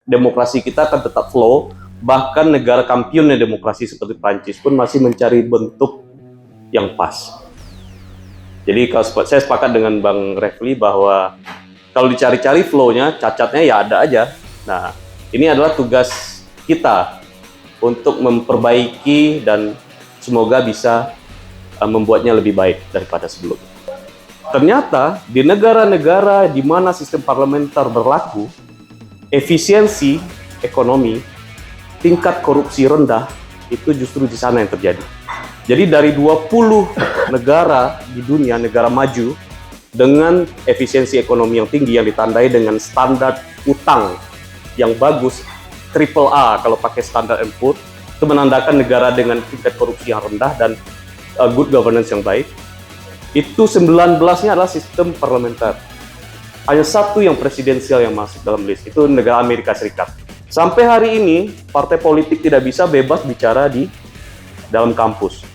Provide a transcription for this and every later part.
demokrasi kita akan tetap flow. Bahkan negara kampionnya demokrasi seperti Prancis pun masih mencari bentuk yang pas. Jadi kalau saya sepakat dengan Bang Refli bahwa kalau dicari-cari flow-nya, cacatnya ya ada aja. Nah, ini adalah tugas kita untuk memperbaiki dan semoga bisa membuatnya lebih baik daripada sebelumnya. Ternyata di negara-negara di mana sistem parlementer berlaku, efisiensi ekonomi, tingkat korupsi rendah, itu justru di sana yang terjadi. Jadi dari 20 negara di dunia, negara maju, dengan efisiensi ekonomi yang tinggi yang ditandai dengan standar utang yang bagus, AAA kalau pakai standar & Poor's, itu menandakan negara dengan tingkat korupsi yang rendah dan good governance yang baik. Itu 19-nya adalah sistem parlementer. Hanya satu yang presidensial yang masuk dalam list, itu negara Amerika Serikat. Sampai hari ini, partai politik tidak bisa bebas bicara di dalam kampus.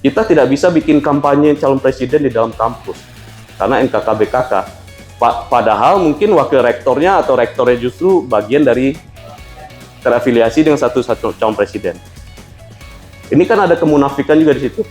Kita tidak bisa bikin kampanye calon presiden di dalam kampus, karena NKK-BKK. Padahal mungkin wakil rektornya atau rektornya justru bagian dari terafiliasi dengan satu calon presiden. Ini kan ada kemunafikan juga di situ.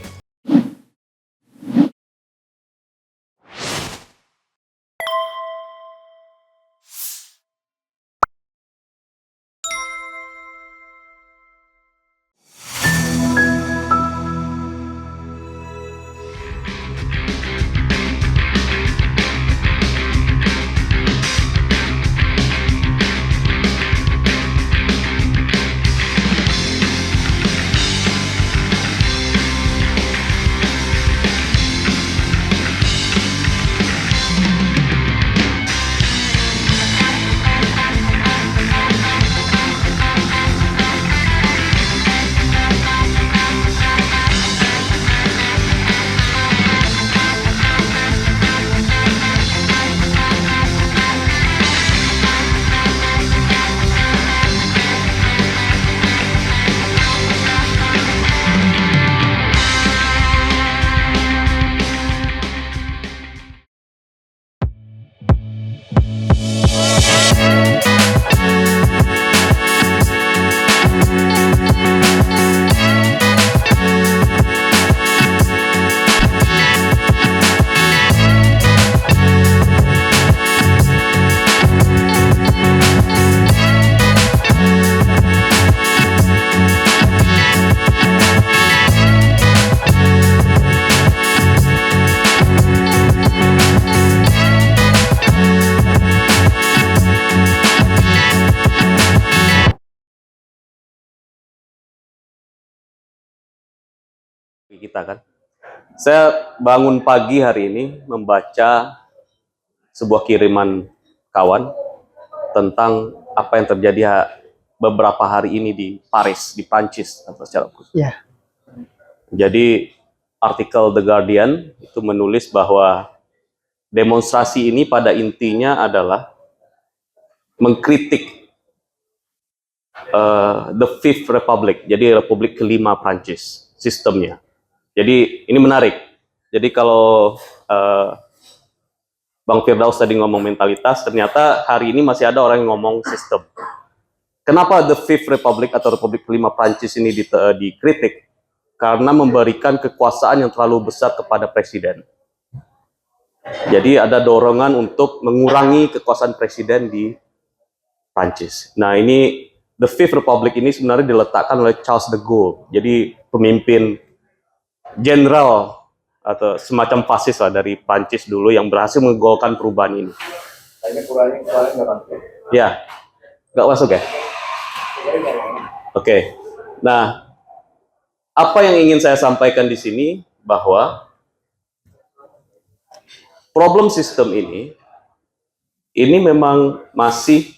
Kita kan. Saya bangun pagi hari ini membaca sebuah kiriman kawan tentang apa yang terjadi beberapa hari ini di Paris, di Prancis atau secara khusus. Yeah. Jadi artikel The Guardian itu menulis bahwa demonstrasi ini pada intinya adalah mengkritik the Fifth Republic, jadi Republik kelima Prancis, sistemnya. Jadi ini menarik. Jadi kalau Bang Firdaus tadi ngomong mentalitas, ternyata hari ini masih ada orang yang ngomong sistem. Kenapa the Fifth Republic atau Republik kelima Prancis ini dikritik? Karena memberikan kekuasaan yang terlalu besar kepada presiden. Jadi ada dorongan untuk mengurangi kekuasaan presiden di Prancis. Nah ini the Fifth Republic ini sebenarnya diletakkan oleh Charles de Gaulle. Jadi pemimpin jenderal atau semacam fasis lah dari Prancis dulu yang berhasil menggolkan perubahan ini. Ya, nggak masuk ya? Oke. Nah, apa yang ingin saya sampaikan di sini bahwa problem sistem ini memang masih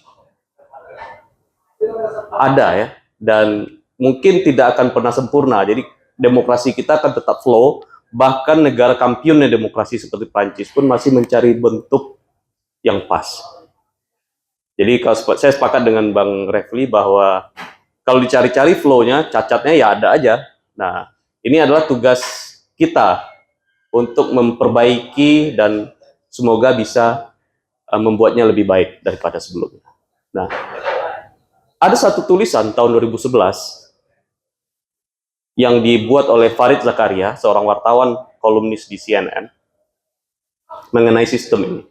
ada ya, dan mungkin tidak akan pernah sempurna. Jadi demokrasi kita akan tetap flow, bahkan negara kampionnya demokrasi seperti Prancis pun masih mencari bentuk yang pas. Jadi kalau saya sepakat dengan Bang Refli bahwa kalau dicari-cari flow-nya, cacatnya ya ada aja. Nah, ini adalah tugas kita untuk memperbaiki dan semoga bisa membuatnya lebih baik daripada sebelumnya. Nah, ada satu tulisan tahun 2011 yang dibuat oleh Farid Zakaria, seorang wartawan kolumnis di CNN, mengenai sistem ini.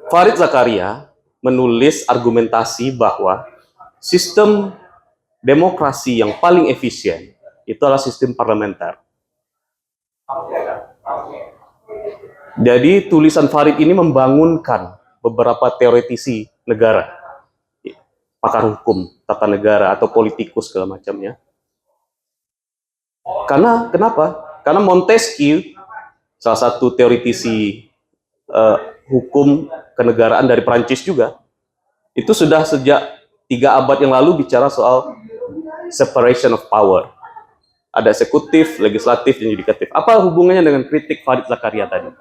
Farid Zakaria menulis argumentasi bahwa sistem demokrasi yang paling efisien itu adalah sistem parlementer. Jadi tulisan Farid ini membangunkan beberapa teoretisi negara, pakar hukum, tata negara, atau politikus segala macamnya. Karena kenapa? Karena Montesquieu, salah satu teoretisi hukum kenegaraan dari Prancis juga, itu sudah sejak 3 abad yang lalu bicara soal separation of power. Ada eksekutif, legislatif, dan yudikatif. Apa hubungannya dengan kritik Farid Zakaria tadi?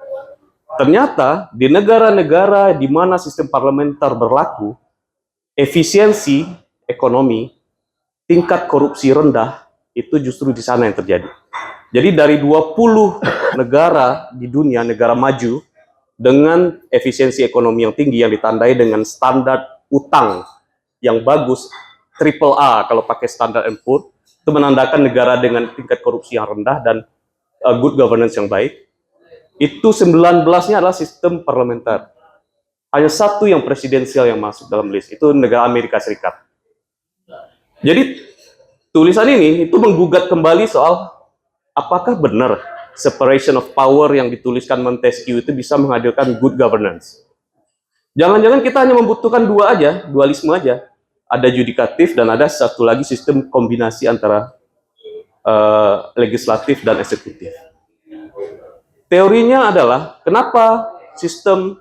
Ternyata di negara-negara di mana sistem parlementer berlaku, efisiensi ekonomi, tingkat korupsi rendah, itu justru di sana yang terjadi. Jadi dari 20 negara di dunia, negara maju, dengan efisiensi ekonomi yang tinggi yang ditandai dengan standar utang yang bagus, triple A kalau pakai standar & Poor's, itu menandakan negara dengan tingkat korupsi yang rendah dan good governance yang baik. Itu 19-nya adalah sistem parlementer. Hanya satu yang presidensial yang masuk dalam list, itu negara Amerika Serikat. Jadi tulisan ini itu menggugat kembali soal apakah benar separation of power yang dituliskan Montesquieu itu bisa menghadirkan good governance. Jangan-jangan kita hanya membutuhkan dua aja, dualisme aja. Ada yudikatif dan ada satu lagi sistem kombinasi antara legislatif dan eksekutif. Teorinya adalah kenapa sistem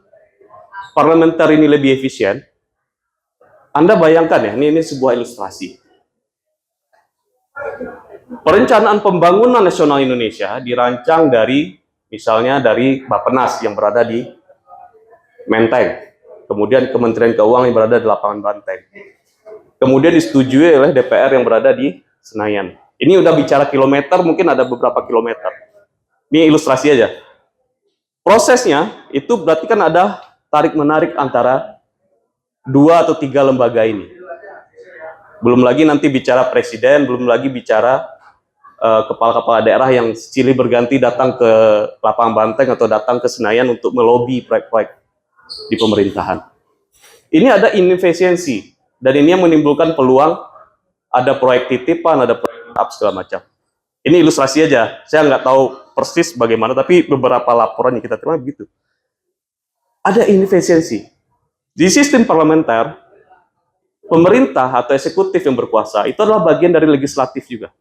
parlementer ini lebih efisien. Anda bayangkan ya, ini sebuah ilustrasi. Perencanaan pembangunan nasional Indonesia dirancang dari, misalnya dari Bappenas yang berada di Menteng, kemudian Kementerian Keuangan yang berada di Lapangan Banteng, kemudian disetujui oleh DPR yang berada di Senayan. Ini udah bicara kilometer, mungkin ada beberapa kilometer. Ini ilustrasi aja. Prosesnya itu berarti kan ada tarik-menarik antara 2 atau 3 lembaga ini. Belum lagi nanti bicara presiden, belum lagi bicara kepala-kepala daerah yang silih berganti datang ke Lapangan Banteng atau datang ke Senayan untuk melobi proyek-proyek di pemerintahan. Ini ada inefisiensi, dan ini yang menimbulkan peluang ada proyek titipan, ada proyek up segala macam. Ini ilustrasi aja, saya nggak tahu persis bagaimana, tapi beberapa laporan yang kita terima begitu. Ada inefisiensi. Di sistem parlementer, pemerintah atau eksekutif yang berkuasa itu adalah bagian dari legislatif juga.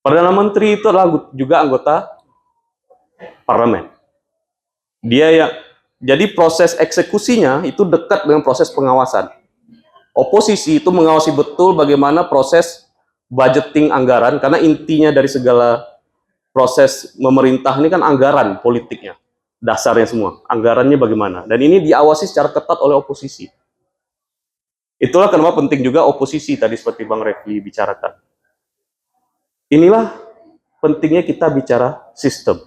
Perdana Menteri itu adalah juga anggota parlemen. Jadi proses eksekusinya itu dekat dengan proses pengawasan. Oposisi itu mengawasi betul bagaimana proses budgeting anggaran, karena intinya dari segala proses memerintah ini kan anggaran politiknya, dasarnya semua, anggarannya bagaimana. Dan ini diawasi secara ketat oleh oposisi. Itulah kenapa penting juga oposisi tadi seperti Bang Refli bicarakan. Inilah pentingnya kita bicara sistem.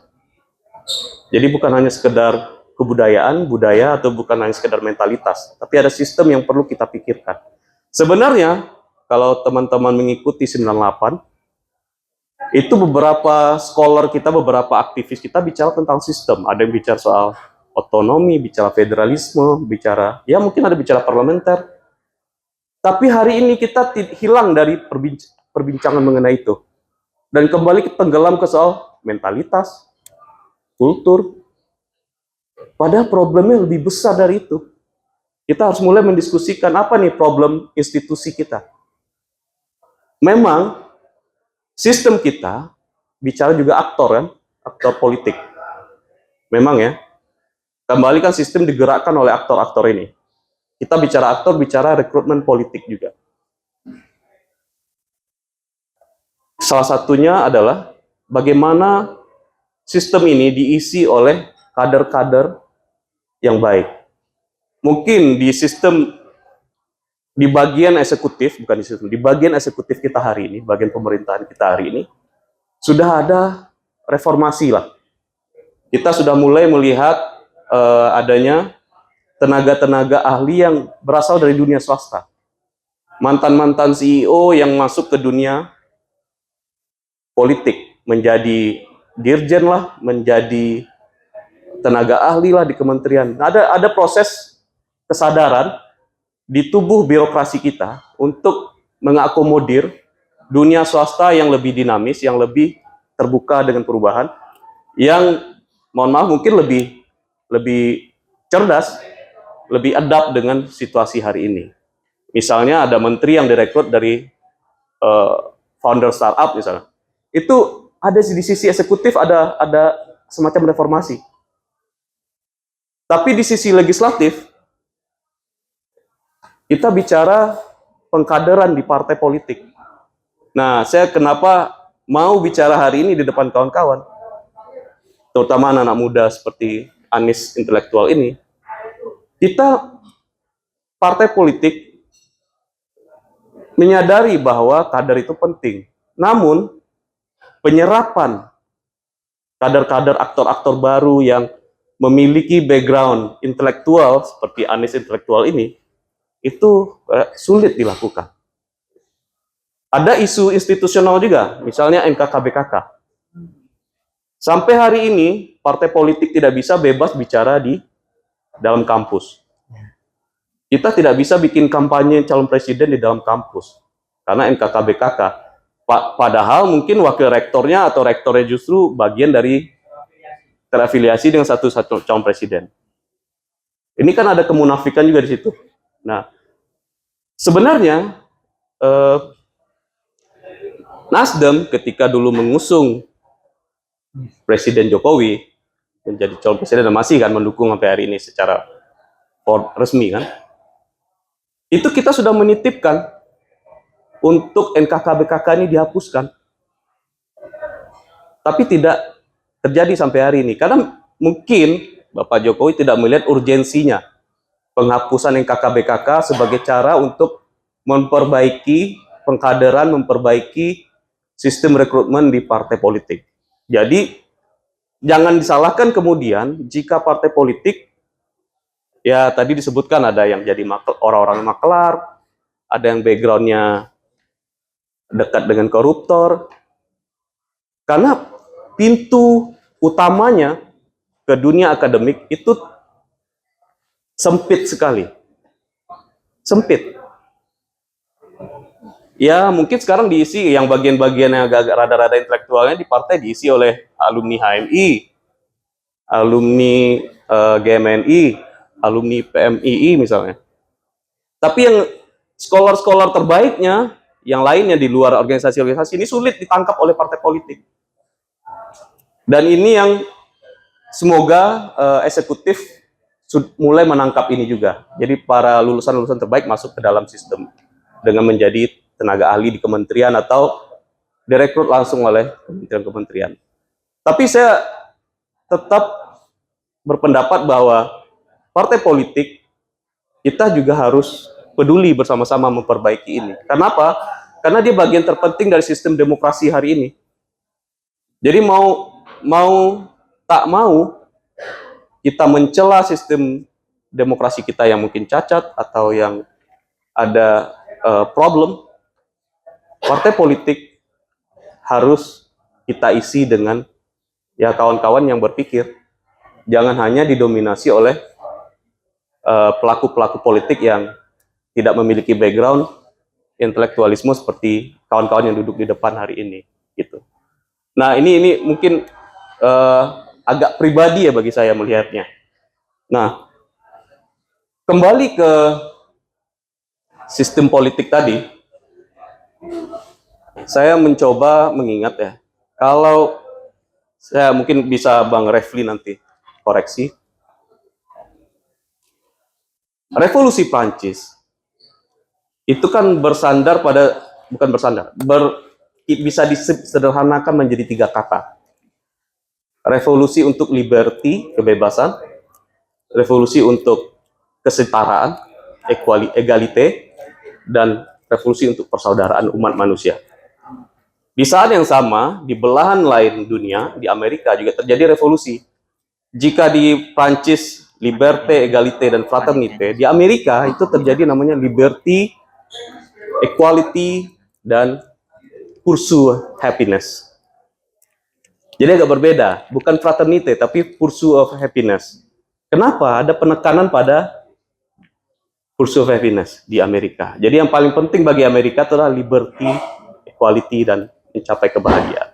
Jadi bukan hanya sekedar kebudayaan, budaya, atau bukan hanya sekedar mentalitas, tapi ada sistem yang perlu kita pikirkan. Sebenarnya, kalau teman-teman mengikuti 98, itu beberapa scholar kita, beberapa aktivis kita bicara tentang sistem. Ada yang bicara soal otonomi, bicara federalisme, bicara, ya mungkin ada bicara parlementer. Tapi hari ini kita hilang dari perbincangan mengenai itu. Dan kembali tenggelam ke soal mentalitas, kultur. Padahal problemnya lebih besar dari itu. Kita harus mulai mendiskusikan apa nih problem institusi kita. Memang sistem kita bicara juga aktor kan, aktor politik. Memang ya, kembali kan sistem digerakkan oleh aktor-aktor ini. Kita bicara aktor, bicara rekrutmen politik juga. Salah satunya adalah bagaimana sistem ini diisi oleh kader-kader yang baik. Mungkin di sistem, di bagian eksekutif, bukan di sistem, di bagian eksekutif kita hari ini, bagian pemerintahan kita hari ini, sudah ada reformasi lah. Kita sudah mulai melihat adanya tenaga-tenaga ahli yang berasal dari dunia swasta. Mantan-mantan CEO yang masuk ke dunia politik, menjadi dirjen lah, menjadi tenaga ahli lah di kementerian. Ada proses kesadaran di tubuh birokrasi kita untuk mengakomodir dunia swasta yang lebih dinamis, yang lebih terbuka dengan perubahan, yang mohon maaf mungkin lebih cerdas, lebih adapt dengan situasi hari ini. Misalnya ada menteri yang direkrut dari founder startup misalnya, itu ada di sisi eksekutif ada semacam reformasi. Tapi di sisi legislatif kita bicara pengkaderan di partai politik. Nah, saya kenapa mau bicara hari ini di depan kawan-kawan, terutama anak-anak muda seperti Anies intelektual ini, kita partai politik menyadari bahwa kader itu penting. Namun, penyerapan kader-kader aktor-aktor baru yang memiliki background intelektual seperti Anies intelektual ini, itu sulit dilakukan. Ada isu institusional juga, misalnya NKKBKK. Sampai hari ini, partai politik tidak bisa bebas bicara di dalam kampus. Kita tidak bisa bikin kampanye calon presiden di dalam kampus karena NKKBKK. Padahal mungkin wakil rektornya atau rektornya justru bagian dari terafiliasi dengan satu calon presiden. Ini kan ada kemunafikan juga di situ. Nah, sebenarnya Nasdem ketika dulu mengusung Presiden Jokowi menjadi calon presiden dan masih kan mendukung sampai hari ini secara resmi kan, itu kita sudah menitipkan untuk NKKBKK ini dihapuskan. Tapi tidak terjadi sampai hari ini. Karena mungkin Bapak Jokowi tidak melihat urgensinya penghapusan NKKBKK sebagai cara untuk memperbaiki pengkaderan, memperbaiki sistem rekrutmen di partai politik. Jadi, jangan disalahkan kemudian jika partai politik, ya tadi disebutkan ada yang jadi orang-orang makelar, ada yang backgroundnya dekat dengan koruptor, karena pintu utamanya ke dunia akademik itu sempit sekali. Sempit. Ya mungkin sekarang diisi yang bagian-bagian yang agak rada-rada intelektualnya di partai diisi oleh alumni HMI, alumni GMNI, alumni PMII misalnya. Tapi yang scholar-scholar terbaiknya, yang lainnya di luar organisasi-organisasi ini sulit ditangkap oleh partai politik. Dan ini yang semoga eksekutif mulai menangkap ini juga. Jadi para lulusan-lulusan terbaik masuk ke dalam sistem dengan menjadi tenaga ahli di kementerian atau direkrut langsung oleh kementerian-kementerian. Tapi saya tetap berpendapat bahwa partai politik kita juga harus peduli bersama-sama memperbaiki ini. Kenapa? Karena dia bagian terpenting dari sistem demokrasi hari ini. Jadi mau tak mau kita mencela sistem demokrasi kita yang mungkin cacat atau yang ada problem, partai politik harus kita isi dengan ya kawan-kawan yang berpikir. Jangan hanya didominasi oleh pelaku-pelaku politik yang tidak memiliki background intelektualisme seperti kawan-kawan yang duduk di depan hari ini, gitu. Nah, ini mungkin agak pribadi ya bagi saya melihatnya. Nah, kembali ke sistem politik tadi, saya mencoba mengingat ya, kalau saya mungkin bisa Bang Refli nanti koreksi. Revolusi Prancis itu kan bersandar pada, bukan bersandar, bisa disederhanakan menjadi 3 kata. Revolusi untuk liberty, kebebasan, revolusi untuk kesetaraan, egalite, dan revolusi untuk persaudaraan umat manusia. Di saat yang sama, di belahan lain dunia, di Amerika juga terjadi revolusi. Jika di Prancis liberté, égalité, dan fraternité. Di Amerika itu terjadi namanya liberty, equality, dan pursuit happiness. Jadi agak berbeda, bukan fraternity, tapi pursuit of happiness. Kenapa? Ada penekanan pada pursuit of happiness di Amerika. Jadi yang paling penting bagi Amerika adalah liberty, equality, dan mencapai kebahagiaan.